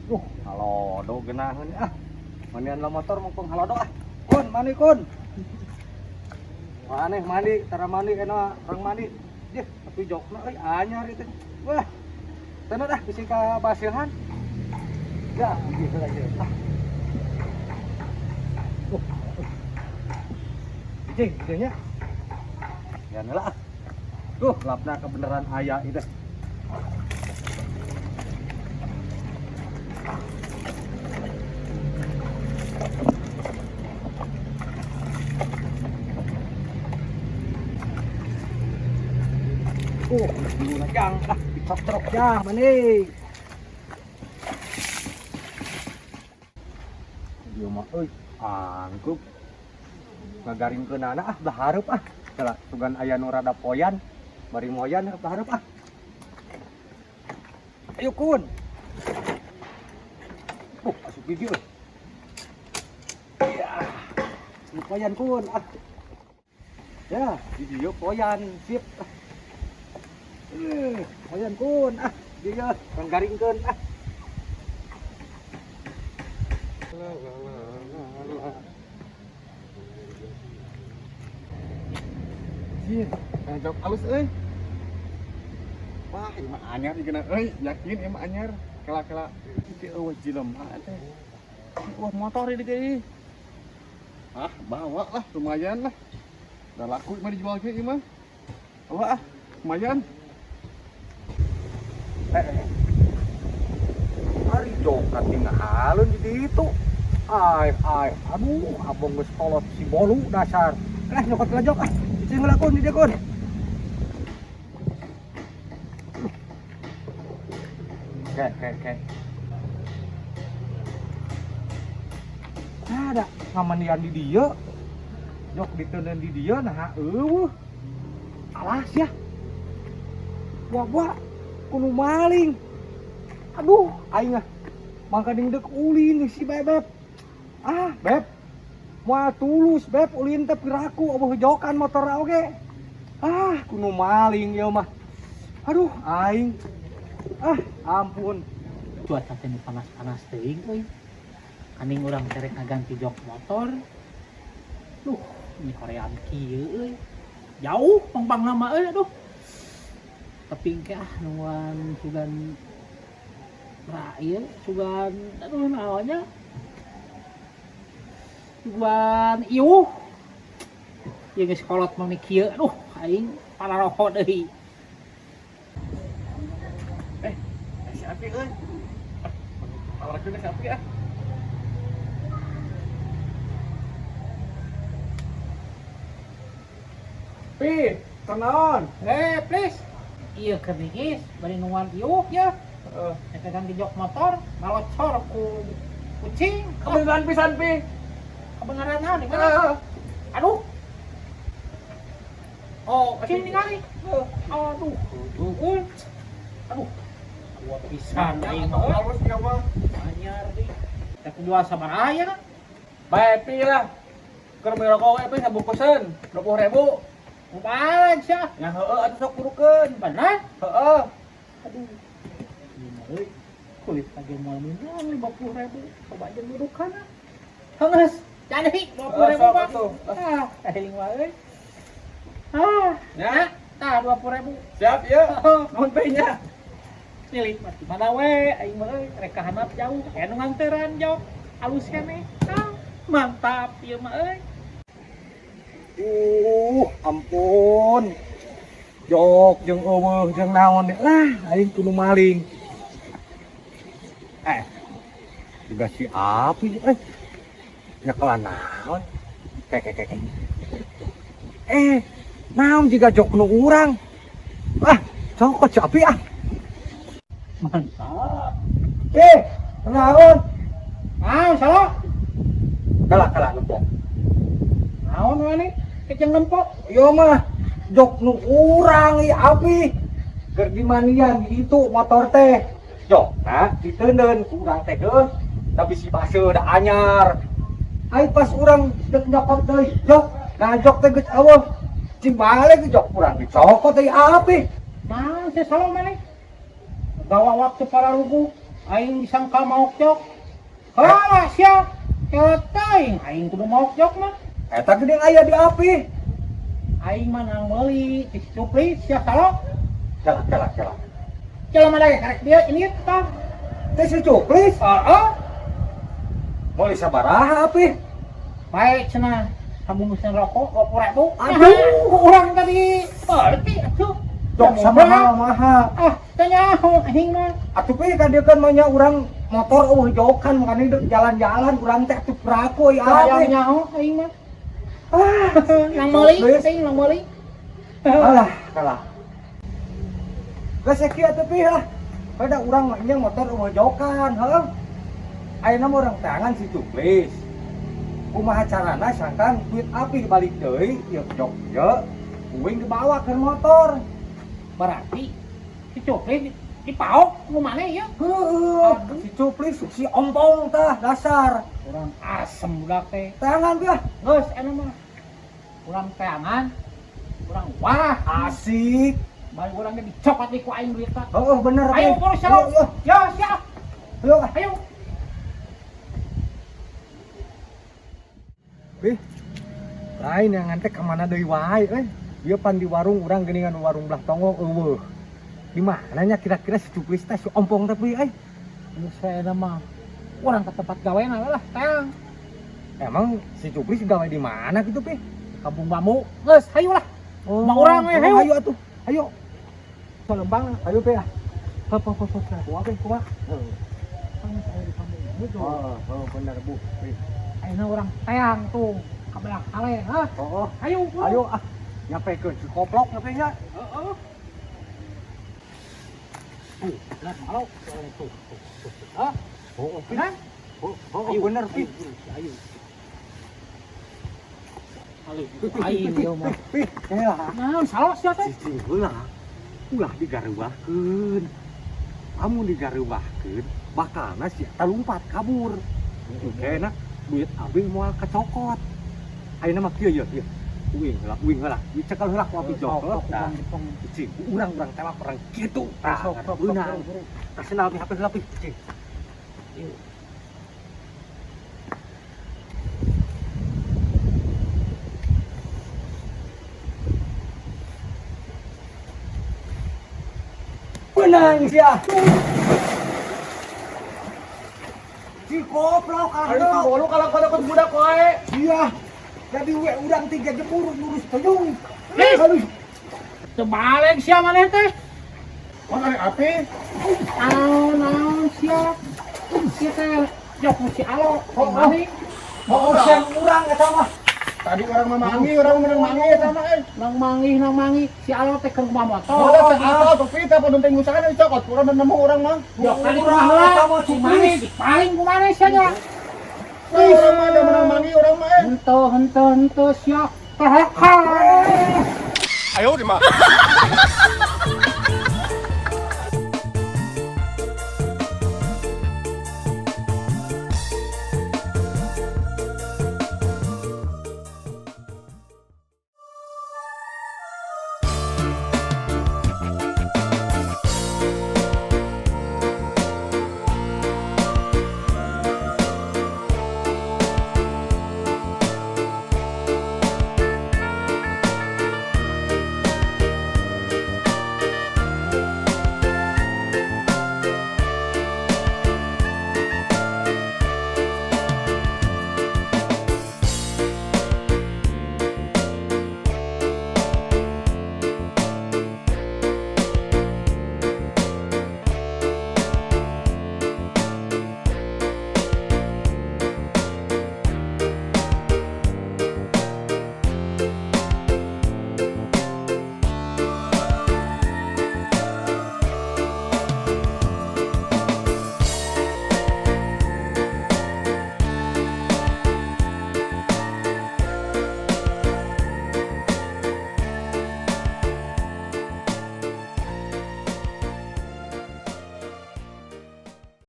Halodo geunaheun ah. Mandian lah motor mumpung halodo ah. Kun, mandi kun. Maneh mandi, tara mandi kana orang mandi. Jeh, tapi jokna euy anyar itu. Wah. Tenan dah bisi ka basihan. Ya, gitu aja. Ah. Cing, nya. Ya lah. Tuh, lapna kebenaran aya itu. Dulu najang lah, dicok-cok ya, mani. Dia mah euy, angkup. Ngagaringkeun anak ah, dah hareup ah. Salah tugan aya nu rada poyan, bari moyan dah hareup ah. Ayo kun. Asup di dieu. Ya. Nu poyan kun ah. Ya, di dieu poyan, sip. Poyan kun ah, dia nggaringkeun ah. Sih, jok alus euy. Wah, ieu mah anyar digana euy, yakin ieu mah anyar. Kala-kala ieu eueuh jelema teh. Wah, motor ieu deui. Ah, bawa lah, lumayan lah. Udah laku mah dijual ge ieu mah. Bawa ah, lumayan. Hari jok katinggalin di situ. Aduh, abang geus kolot si bolu dasar. Nyokot lajok ah. Cing ngelakon di dia kon. Oke. Ada ngamandian di dia. Jok diteuneun di dia nah eueuh. Alas ya. Buah kudu maling. Aduh, aing ah mangka dingdek ulin si bebeb. Ah, beb. Moal tulus beb ulin teh piraku eueuh jokan motor oge. Ah, kudu maling ieu mah. Aduh, aing. Ah, ampun. Cuaca teh panas-panas teuing euy. Aning urang terek ngaganti jok motor. Duh, ini hoream kieu euy. Jauh pang nama euy aduh. Tapi engke ah nuan sugan rail, sugan aduh naonnya. Sugan ieuh. Ieu geus kolot mah kieu. Aduh, aing pararoho deui. Si Api euy. Tawarkeun si Api ah. Pi, tenaon? Please. Iya kerigis, bari nuan ieuh ya. Eta ganti jok motor, malocor ku kucing. Kebenaran pisan Pi. Kebenaran naon di mana? Aduh. Oh, kucing ningali. Aduh. Aduh. Dua pisan aing mah. Harus ya mah. Anyar deui. Teh jual sabaraha ya? Bae Pi lah. Keur merokok we Pi sabungkuseun 20.000. Mupalan sia. Ya heueuh atuh sok kurukeun. Bener? Heeh. Aduh. Ini euy. Kulit lagi moal minum 50.000. Coba aja dudukan. Heus. Jadi 20.000 Pak. Ah, aing mah euy. Ah, ya. Tah 20.000. Siap ya. Nuhun Pi nya. Pilih mati mana we aing mah euy rek ka handap jauh aya nu nganteuran jauh alus keneh. Ah, mantap ieu mah euy. Ampun. Jok jeung eueuh jeung naon deh lah aing kudu maling. Juga si Api nyekelan naon? Kek. Naon jiga jok nu urang? Ah, cokot si Api ah. Mantap. Naon? Salah. Kala lempok. Naon we ni? Keceng lempok. Yo mah jok nu urang ieu Api. Keur dimandian itu motor teh. Jok, nah diteuneun ku urang teh geus. Tapi si base da anyar. Ai pas urang dek nyokot deui, jok. Nah jok teh geus eueuh. Cing balik jok urang dicokot deui Api. Nah, saya salah mana? Gawa waktu para rubuh. Aing disangka mau jok. Kalah sia. Ketaing aing kudu mau jok mah. Eta geuning aya di api. Aing mah nang meuli di Cupli sia salok. Celak. Jelema lagi karek dia ini tah. Teh si Cuplis. Heeh. Mau sabaraha api? Baik cenah sabungkusna rokok 20.000. Aduh. Urang tadi berarti atuh. Jok mahal. Ah, tanya aing mah. Atuh pi ka dieu kan mah nya urang motor jokan makanya jalan-jalan urang teh atuh praku ya Hayang api. nyaho aing mah. Ah, Nang meuli, aing nang meuli. alah, kalah. Geus kieu atuh pi lah. Pada urang mah nya motor jokan, heuh. Ayeuna mah urang tangan si Cuplis. Kumaha carana sangkan duit api balik deui, ieu jok ieu. Uing dibawa ke motor. Berarti si Cupli dipaok ku mana ya? Heuh, si Cuplis si ompong tah dasar. Urang asem budak teh. Tangan piah. Geus anu mah. Urang teangan. Urang wah Asik. bari urang ge dicopot di ku aing duit tah. Oh, bener. Ayo Pi. terus salok. Ayo, Ya, siap. ayo. Ayo. Pi. Lain yang ngantek kemana deui wae Dia pan di warung urang geuningan warung belah tonggo eueuh. Di mananya kira-kira si Cuplis teh si ompong teh pi Geus saya mah. Urang ke tempat gaweana lah, teang. Emang si Cuplis gawe di mana gitu pi? Kampung Bambu. Geus, hayu lah. Mau urang we, hayu. Ayo atuh. Ayo. Palembang, ayo pi ah. Hop. Kuat pi, kuat. Kan saya di kampung Bambu tuh. Oh, bener Bu. Pi. Ayeuna urang teang tuh. Ka belah kale, hah? Oh, Hayu. ayo ah. Nyampe ke Cikoplok nyampe nya. Heeh. Lihat malu tuh. Ah, Oh, pi. kan? Oh, bener pi. Ayo. Aing dia mah. Pi, lah. Naon salah sia teh? Cicing heula. Ulah digareuwahkeun. Amun digareuwahkeun, bakalna si eta lumpat kabur. Kena duit abing moal kacokot. Ayeuna mah kieu ieu. Uing heula. Dicekal heula ku abi jok. Tah, cicing urang telak orang kitu. Tah, beunang. Kasih HP heula pi, cicing. Benang sia. Si goblok Lu kalau ke budak wae. Iya. Jadi we urang 3 jemur ngurus tuyung. Aduh. Terbalik sia maneh teh. Mana api? Naon sia. Sia teh jok si alo. Mani. Mau urusan urang eta mah. Tadi orang memangi, orang menang mangi sama Nang mangi si alo teh keur rumah motor. Oh, apa tapi teh pun teh ngusahakeun dicokot, kurang nemu orang mah. Jok tadi Urang heula. eta mah Si mani dipaling ku maneh sia nya. Orang mah ada menang mangi orang mah. Henteu sia. Teh. Ayo di mah.